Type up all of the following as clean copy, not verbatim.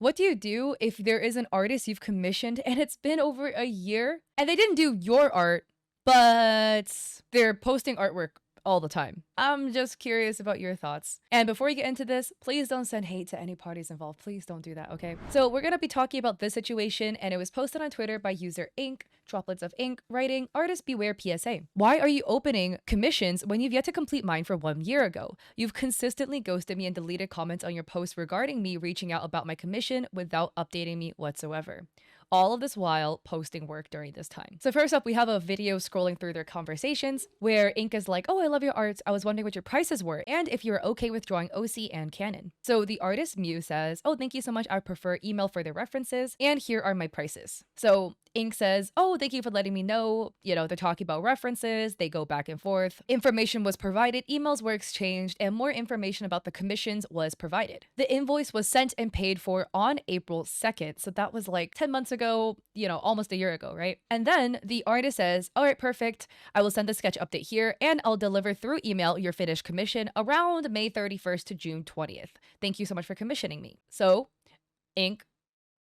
What do you do if there is an artist you've commissioned and it's been over a year and they didn't do your art, but they're posting artwork all the time? I'm just curious about your thoughts. And before you get into this, please don't send hate to any parties involved. Please don't do that, okay? So we're gonna be talking about this situation, and it was posted on Twitter by user Ink, droplets of ink, writing, artist beware PSA. Why are you opening commissions when you've yet to complete mine for 1 year ago? You've consistently ghosted me and deleted comments on your posts regarding me reaching out about my commission without updating me whatsoever. All of this while posting work during this time. So first up, we have a video scrolling through their conversations where Ink is like, oh, I love your art. I was wondering what your prices were and if you were okay with drawing OC and Canon. So the artist Mew says, oh, thank you so much. I prefer email for the references and here are my prices. So Ink says, oh, thank you for letting me know. You know, they're talking about references. They go back and forth. Information was provided, emails were exchanged, and more information about the commissions was provided. The invoice was sent and paid for on April 2nd. So that was like 10 months ago, you know, almost a year ago, right? And then the artist says, all right, perfect. I will send the sketch update here and I'll deliver through email your finished commission around May 31st to June 20th. Thank you so much for commissioning me. So Ink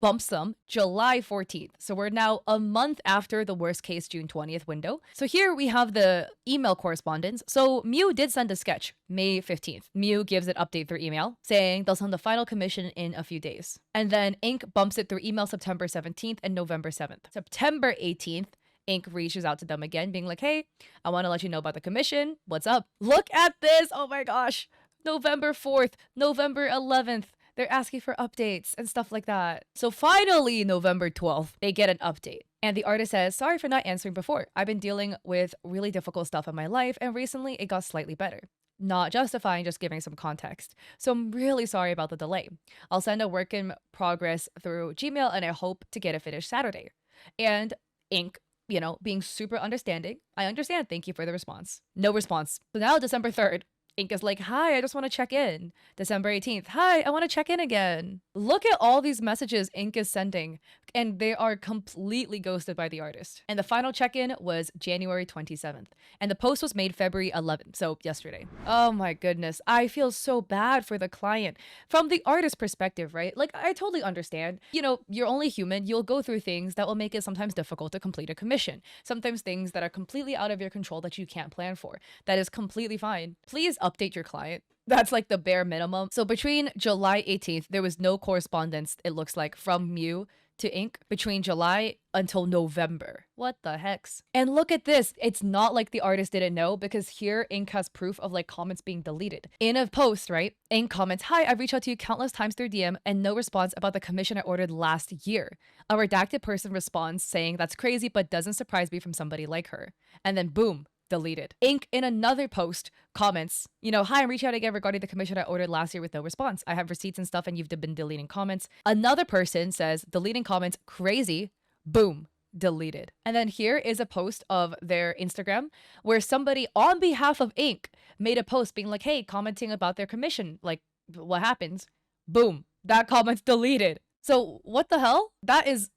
bumps them July 14th. So we're now a month after the worst case June 20th window. So here we have the email correspondence. So Mew did send a sketch May 15th. Mew gives an update through email saying they'll send the final commission in a few days. And then Ink bumps it through email September 17th and November 7th. September 18th, Ink reaches out to them again being like, hey, I want to let you know about the commission. What's up? Look at this. Oh my gosh. November 4th, November 11th. They're asking for updates and stuff like that. So finally, November 12th, they get an update. And the artist says, sorry for not answering before. I've been dealing with really difficult stuff in my life, and recently it got slightly better. Not justifying, just giving some context. So I'm really sorry about the delay. I'll send a work in progress through Gmail, and I hope to get it finished Saturday. And Ink, you know, being super understanding. I understand. Thank you for the response. No response. So now December 3rd, Ink is like, hi, I just want to check in. December 18th, hi, I want to check in again. Look at all these messages Ink is sending, and they are completely ghosted by the artist. And the final check-in was January 27th, and the post was made February 11th, so yesterday. Oh my goodness, I feel so bad for the client. From the artist perspective, right? Like, I totally understand. You know, you're only human. You'll go through things that will make it sometimes difficult to complete a commission. Sometimes things that are completely out of your control that you can't plan for. That is completely fine. Please update your client. That's like the bare minimum. So between July 18th, there was no correspondence, it looks like, from Mew to Ink between July until November. What the hex? And look at this. It's not like the artist didn't know, because here Ink has proof of like comments being deleted. In a post, right? Ink comments, hi, I've reached out to you countless times through DM and no response about the commission I ordered last year. A redacted person responds saying that's crazy but doesn't surprise me from somebody like her. And then boom, deleted. Ink in another post comments, you know, hi, I'm reaching out again regarding the commission I ordered last year with no response. I have receipts and stuff and you've been deleting comments. Another person says, deleting comments, crazy, boom, deleted. And then here is a post of their Instagram where somebody on behalf of Ink made a post being like, hey, commenting about their commission, like, what happens? Boom, that comment's deleted. So what the hell? That is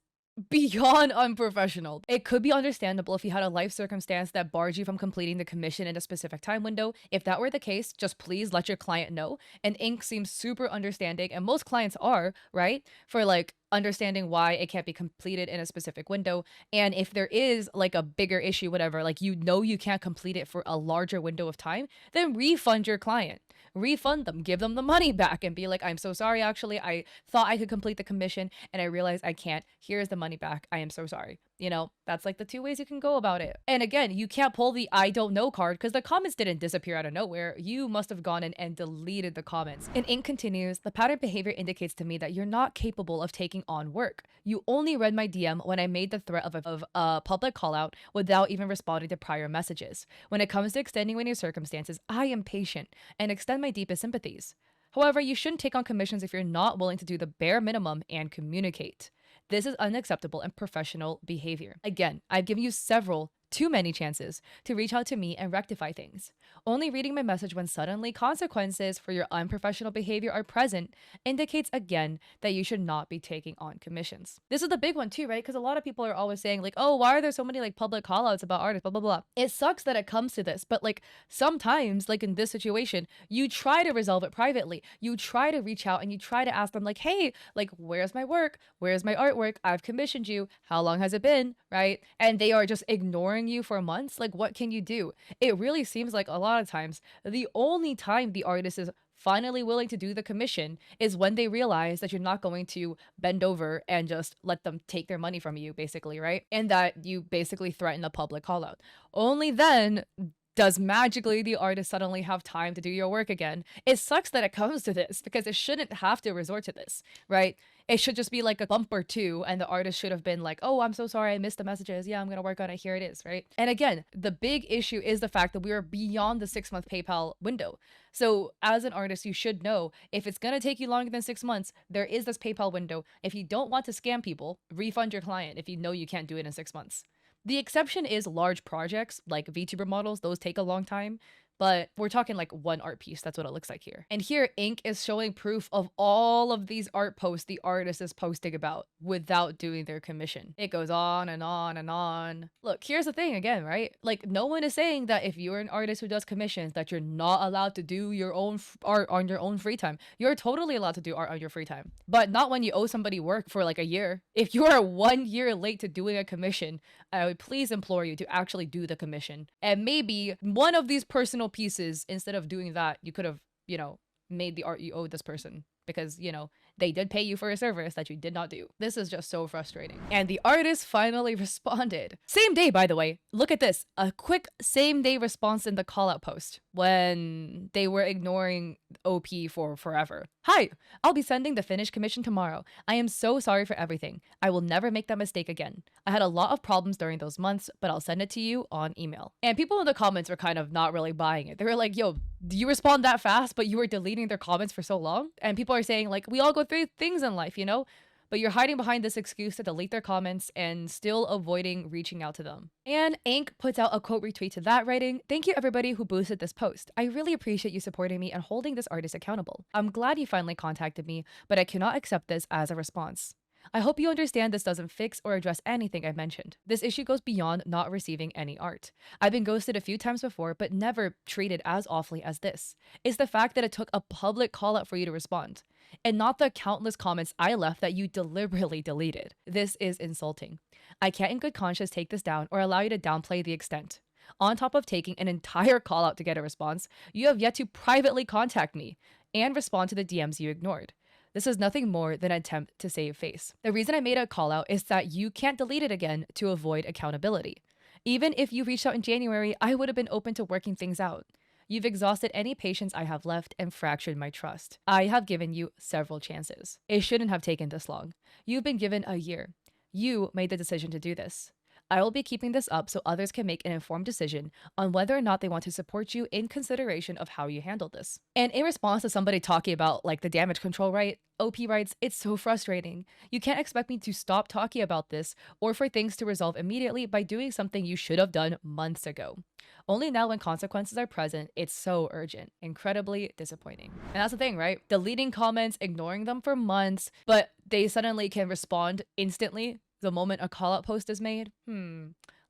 beyond unprofessional. It could be understandable if you had a life circumstance that barred you from completing the commission in a specific time window. If that were the case, just please let your client know. And Ink seems super understanding, and most clients are, right? For like understanding why it can't be completed in a specific window. And if there is like a bigger issue, whatever, like you know you can't complete it for a larger window of time, then refund your client. Refund them, give them the money back and be like, I'm so sorry, actually, I thought I could complete the commission and I realized I can't. Here's the money back. I am so sorry. You know, that's like the two ways you can go about it. And again, you can't pull the I don't know card because the comments didn't disappear out of nowhere. You must have gone in and deleted the comments. And Ink continues, the pattern behavior indicates to me that you're not capable of taking on work. You only read my DM when I made the threat of a public call out without even responding to prior messages. When it comes to extending when your circumstances, I am patient and extend my deepest sympathies. However, you shouldn't take on commissions if you're not willing to do the bare minimum and communicate. This is unacceptable and professional behavior. Again, I've given you several too many chances to reach out to me and rectify things. Only reading my message when suddenly consequences for your unprofessional behavior are present indicates again that you should not be taking on commissions. This is the big one too, right? Because a lot of people are always saying like, oh, why are there so many like public callouts about artists, blah, blah, blah. It sucks that it comes to this, but like sometimes, like in this situation, you try to resolve it privately. You try to reach out and you try to ask them like, hey, like, where's my work? Where's my artwork? I've commissioned you. How long has it been? Right? And they are just ignoring you for months. Like, what can you do? It really seems like a lot of times the only time the artist is finally willing to do the commission is when they realize that you're not going to bend over and just let them take their money from you, basically, right? And that you basically threaten a public call out. Only then does magically the artist suddenly have time to do your work again. It sucks that it comes to this because it shouldn't have to resort to this, right? It should just be like a bump or two, and the artist should have been like, oh, I'm so sorry, I missed the messages. Yeah, I'm gonna work on it. Here it is, right? And again, the big issue is the fact that we are beyond the 6-month PayPal window. So as an artist, you should know if it's gonna take you longer than 6 months, there is this PayPal window. If you don't want to scam people, refund your client if you know you can't do it in 6 months. The exception is large projects like VTuber models. Those take a long time, but we're talking like one art piece. That's what it looks like here. And here, Ink is showing proof of all of these art posts the artist is posting about without doing their commission. It goes on and on and on. Look, here's the thing again, right? Like, no one is saying that if you're an artist who does commissions that you're not allowed to do your own art on your own free time. You're totally allowed to do art on your free time, but not when you owe somebody work for like a year. If you are 1 year late to doing a commission, I would please implore you to actually do the commission. And maybe one of these personal pieces, instead of doing that, you could have, made the art you owe this person because, they did pay you for a service that you did not do. This is just so frustrating. And the artist finally responded. Same day, by the way. Look at this. A quick same day response in the call out post when they were ignoring OP for forever. Hi, I'll be sending the finished commission tomorrow. I am so sorry for everything. I will never make that mistake again. I had a lot of problems during those months, but I'll send it to you on email. And people in the comments were kind of not really buying it. They were like, yo, do you respond that fast, but you were deleting their comments for so long? And people are saying like, we all go through things in life, but you're hiding behind this excuse to delete their comments and still avoiding reaching out to them. And Ink puts out a quote retweet to that, writing, "Thank you everybody who boosted this post. I really appreciate you supporting me and holding this artist accountable. I'm glad you finally contacted me, but I cannot accept this as a response. I hope you understand this doesn't fix or address anything I mentioned. This issue goes beyond not receiving any art. I've been ghosted a few times before, but never treated as awfully as this. It's the fact that it took a public call out for you to respond, and not the countless comments I left that you deliberately deleted. This is insulting. I can't in good conscience take this down or allow you to downplay the extent. On top of taking an entire call out to get a response, you have yet to privately contact me and respond to the DMs you ignored. This is nothing more than an attempt to save face. The reason I made a call out is that you can't delete it again to avoid accountability. Even if you reached out in January, I would have been open to working things out. You've exhausted any patience I have left and fractured my trust. I have given you several chances. It shouldn't have taken this long. You've been given a year. You made the decision to do this. I will be keeping this up so others can make an informed decision on whether or not they want to support you in consideration of how you handled this." And in response to somebody talking about like the damage control right, OP writes, "It's so frustrating. You can't expect me to stop talking about this or for things to resolve immediately by doing something you should have done months ago. Only now when consequences are present, it's so urgent. Incredibly disappointing." And that's the thing, right? Deleting comments, ignoring them for months, but they suddenly can respond instantly the moment a call out post is made.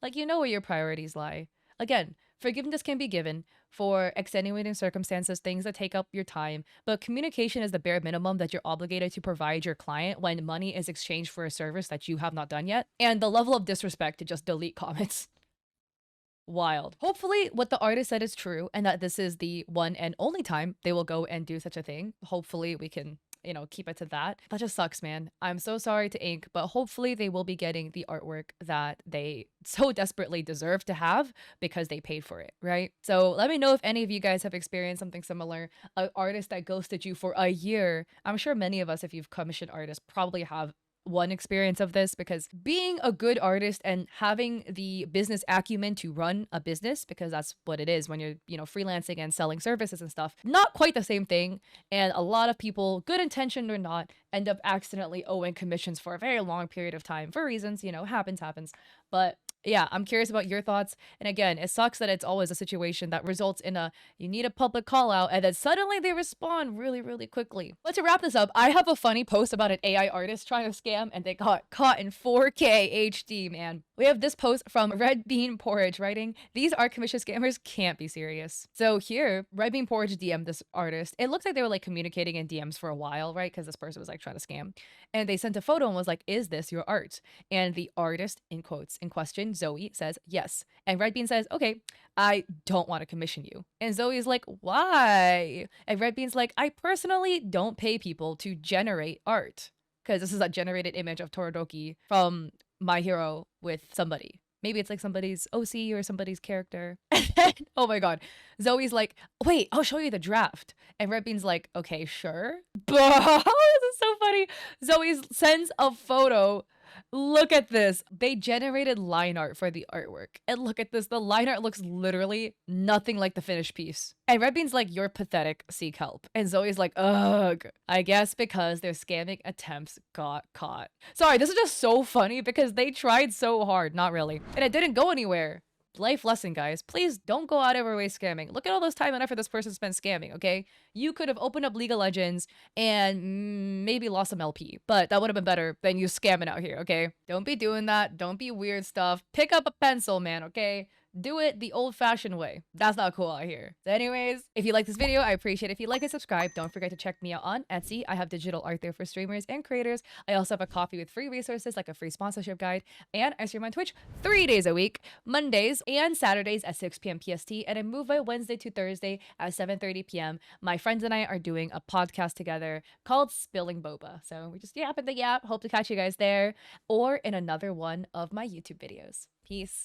Like, where your priorities lie. Again, forgiveness can be given for extenuating circumstances, things that take up your time, but communication is the bare minimum that you're obligated to provide your client when money is exchanged for a service that you have not done yet. And the level of disrespect to just delete comments. Wild. Hopefully what the artist said is true and that this is the one and only time they will go and do such a thing. Hopefully we can keep it to that. That just sucks, man. I'm so sorry to Ink, but hopefully they will be getting the artwork that they so desperately deserve to have because they paid for it, right? So let me know if any of you guys have experienced something similar. An artist that ghosted you for a year. I'm sure many of us, if you've commissioned artists, probably have one experience of this, because being a good artist and having the business acumen to run a business, because that's what it is when you're, freelancing and selling services and stuff, not quite the same thing. And a lot of people, good intentioned or not, end up accidentally owing commissions for a very long period of time for reasons, happens. But Yeah, I'm curious about your thoughts. And again, it sucks that it's always a situation that results in a you need a public call out and then suddenly they respond really, really quickly. But to wrap this up, I have a funny post about an AI artist trying to scam and they got caught in 4K HD, man. We have this post from Red Bean Porridge writing, "These art commission scammers can't be serious." So here, Red Bean Porridge DM'd this artist. It looks like they were like communicating in DMs for a while, right? Because this person was like trying to scam. And they sent a photo and was like, "Is this your art?" And the artist, in quotes, in question, Zoe, says yes. And Red Bean says, "Okay, I don't want to commission you." And Zoe's like, "Why?" And Red Bean's like, "I personally don't pay people to generate art." Because this is a generated image of Todoroki from My Hero with somebody. Maybe it's like somebody's OC or somebody's character. Oh my god. Zoe's like, "Wait, I'll show you the draft." And Red Bean's like, "Okay, sure." But this is so funny. Zoe sends a photo. Look at this. They generated line art for the artwork. And look at this. The line art looks literally nothing like the finished piece. And Red Bean's like, "You're pathetic. Seek help." And Zoe's like, "Ugh." I guess because their scamming attempts got caught. Sorry, this is just so funny because they tried so hard. Not really. And it didn't go anywhere. Life lesson, guys. Please don't go out of your way scamming. Look at all those time and effort this person spent scamming, okay? You could have opened up League of Legends and maybe lost some LP, but that would have been better than you scamming out here, okay? Don't be doing that. Don't be weird stuff. Pick up a pencil, man, okay? Do it the old-fashioned way. That's not cool out here. So anyways, if you like this video, I appreciate it if you like and subscribe. Don't forget to check me out on Etsy. I have digital art there for streamers and creators. I also have a coffee with free resources like a free sponsorship guide. And I stream on Twitch 3 days a week, Mondays and Saturdays at 6 p.m. PST. And I move by Wednesday to Thursday at 7:30 p.m. My friends and I are doing a podcast together called Spilling Boba. So we just yapping the yap. Hope to catch you guys there or in another one of my YouTube videos. Peace.